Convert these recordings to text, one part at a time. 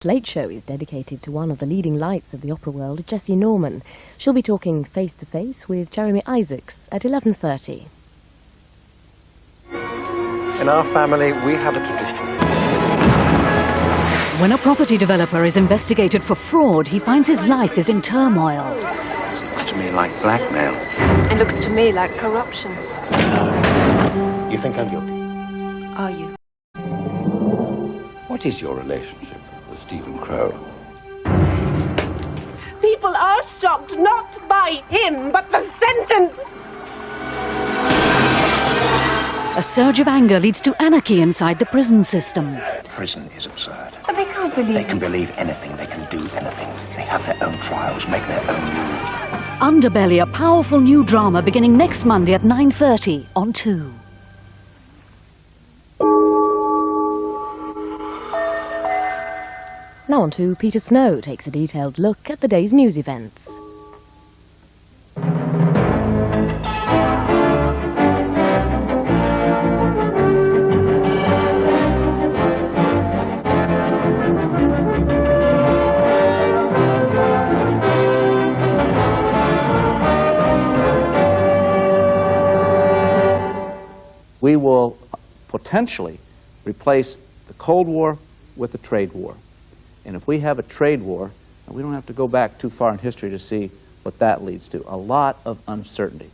Late Show is dedicated to one of the leading lights of the opera world, Jessie Norman. She'll be talking face-to-face with Jeremy Isaacs at 11:30. In our family, we have a tradition. When a property developer is investigated for fraud, he finds his life is in turmoil. This looks to me like blackmail. It looks to me like corruption. You think I'm guilty? Are you? What is your relationship with Stephen Crow? People are shocked not by him, but the sentence. A surge of anger leads to anarchy inside the prison system. Prison is absurd. But they can't believe They can believe anything, they can do anything. They have their own trials, make their own rules. Underbelly, a powerful new drama beginning next Monday at 9:30 on 2. Now on to Peter Snow takes a detailed look at the day's news events. We will potentially replace the Cold War with the trade war. And if we have a trade war, we don't have to go back too far in history to see what that leads to. A lot of uncertainty.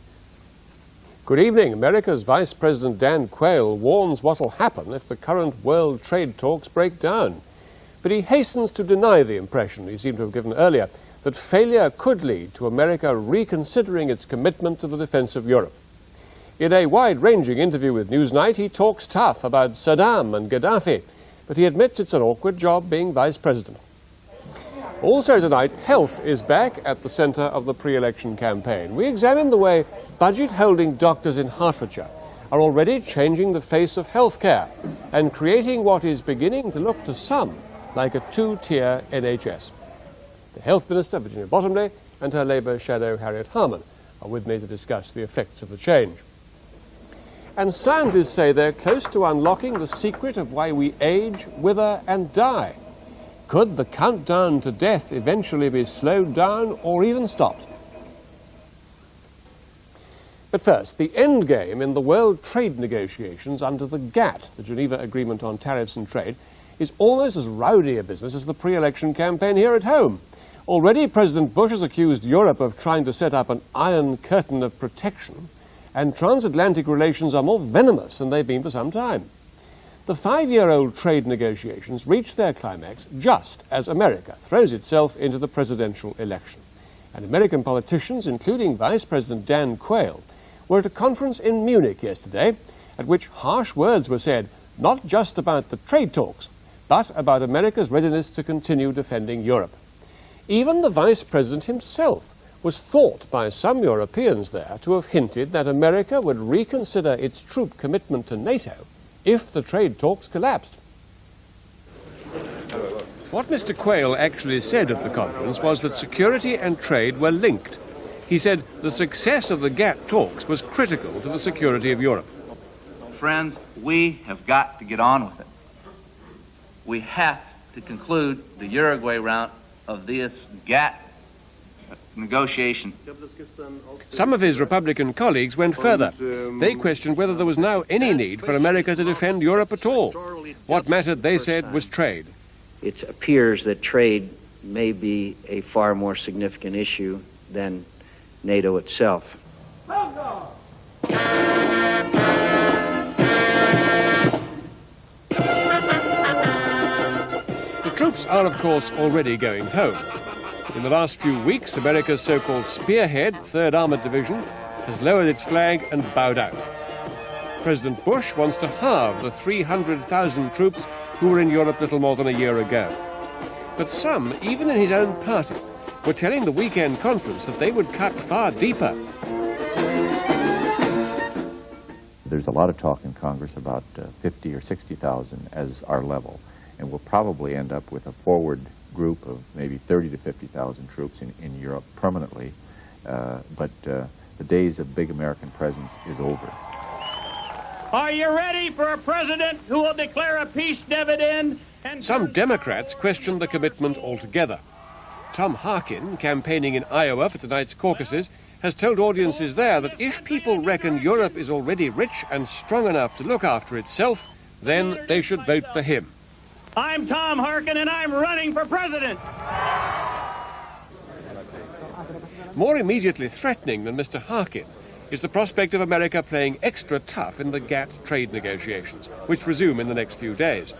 Good evening. America's Vice President Dan Quayle warns what will happen if the current world trade talks break down. But he hastens to deny the impression he seemed to have given earlier that failure could lead to America reconsidering its commitment to the defense of Europe. In a wide-ranging interview with Newsnight, he talks tough about Saddam and Gaddafi, but he admits it's an awkward job being vice president. Also tonight, health is back at the centre of the pre-election campaign. We examine the way budget-holding doctors in Hertfordshire are already changing the face of healthcare and creating what is beginning to look to some like a two-tier NHS. The Health Minister, Virginia Bottomley, and her Labour shadow, Harriet Harman, are with me to discuss the effects of the change. And scientists say they're close to unlocking the secret of why we age, wither, and die. Could the countdown to death eventually be slowed down or even stopped? But first, the end game in the world trade negotiations under the GATT, the Geneva Agreement on Tariffs and Trade, is almost as rowdy a business as the pre-election campaign here at home. Already, President Bush has accused Europe of trying to set up an iron curtain of protection, and transatlantic relations are more venomous than they've been for some time. The 5-year-old trade negotiations reach their climax just as America throws itself into the presidential election. And American politicians, including Vice President Dan Quayle, were at a conference in Munich yesterday at which harsh words were said not just about the trade talks, but about America's readiness to continue defending Europe. Even the Vice President himself was thought by some Europeans there to have hinted that America would reconsider its troop commitment to NATO if the trade talks collapsed. What Mr. Quayle actually said at the conference was that security and trade were linked. He said the success of the GATT talks was critical to the security of Europe. Friends, we have got to get on with it. We have to conclude the Uruguay round of this GATT negotiation. Some of his Republican colleagues went further. They questioned whether there was now any need for America to defend Europe at all. What mattered, they said, was trade. It appears that trade may be a far more significant issue than NATO itself. The troops are, of course, already going home. In the last few weeks, America's so-called Spearhead, 3rd Armored Division, has lowered its flag and bowed out. President Bush wants to halve the 300,000 troops who were in Europe little more than a year ago. But some, even in his own party, were telling the weekend conference that they would cut far deeper. There's a lot of talk in Congress about 50 or 60,000 as our level, and we'll probably end up with a forward group of maybe 30 to 50,000 troops in Europe permanently, but the days of big American presence is over. Are you ready for a president who will declare a peace dividend? Some Democrats questioned the commitment altogether. Tom Harkin, campaigning in Iowa for tonight's caucuses, has told audiences there that if people reckon Europe is already rich and strong enough to look after itself, then they should vote for him. I'm Tom Harkin, and I'm running for president. More immediately threatening than Mr. Harkin is the prospect of America playing extra tough in the GATT trade negotiations, which resume in the next few days.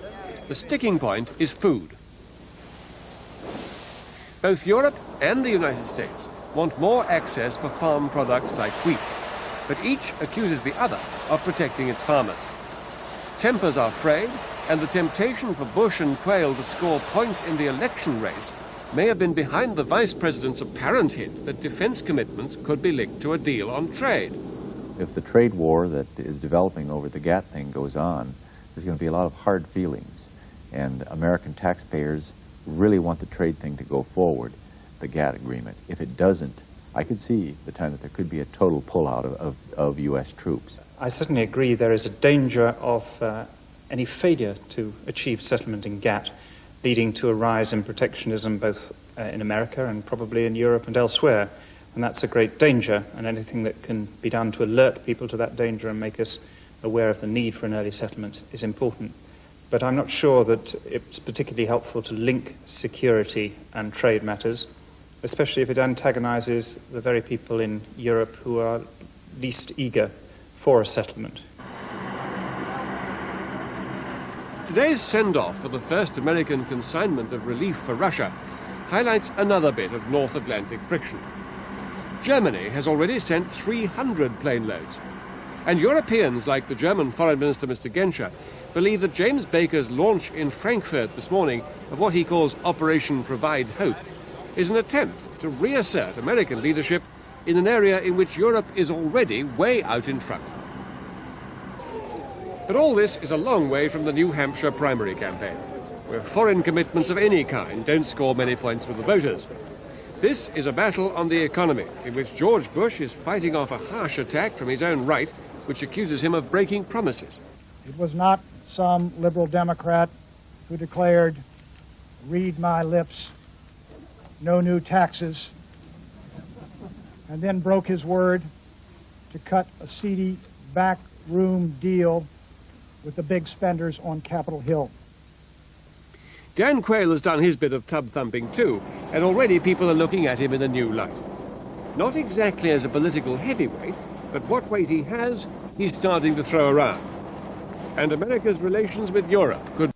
The sticking point is food. Both Europe and the United States want more access for farm products like wheat, but each accuses the other of protecting its farmers. Tempers are frayed, and the temptation for Bush and Quayle to score points in the election race may have been behind the Vice President's apparent hint that defense commitments could be linked to a deal on trade. If the trade war that is developing over the GATT thing goes on, there's going to be a lot of hard feelings, and American taxpayers really want the trade thing to go forward, the GATT agreement. If it doesn't, I could see the time that there could be a total pullout of U.S. troops. I certainly agree there is a danger of any failure to achieve settlement in GATT, leading to a rise in protectionism both in America and probably in Europe and elsewhere. And that's a great danger, and anything that can be done to alert people to that danger and make us aware of the need for an early settlement is important. But I'm not sure that it's particularly helpful to link security and trade matters, especially if it antagonizes the very people in Europe who are least eager for a settlement. Today's send-off for the first American consignment of relief for Russia highlights another bit of North Atlantic friction. Germany has already sent 300 plane loads, and Europeans like the German Foreign Minister Mr. Genscher believe that James Baker's launch in Frankfurt this morning of what he calls Operation Provide Hope is an attempt to reassert American leadership in an area in which Europe is already way out in front. But all this is a long way from the New Hampshire primary campaign, where foreign commitments of any kind don't score many points with the voters. This is a battle on the economy, in which George Bush is fighting off a harsh attack from his own right, which accuses him of breaking promises. It was not some liberal Democrat who declared, "Read my lips, no new taxes," and then broke his word to cut a seedy backroom deal with the big spenders on Capitol Hill. Dan Quayle has done his bit of tub-thumping too, and already people are looking at him in a new light. Not exactly as a political heavyweight, but what weight he has, he's starting to throw around. And America's relations with Europe could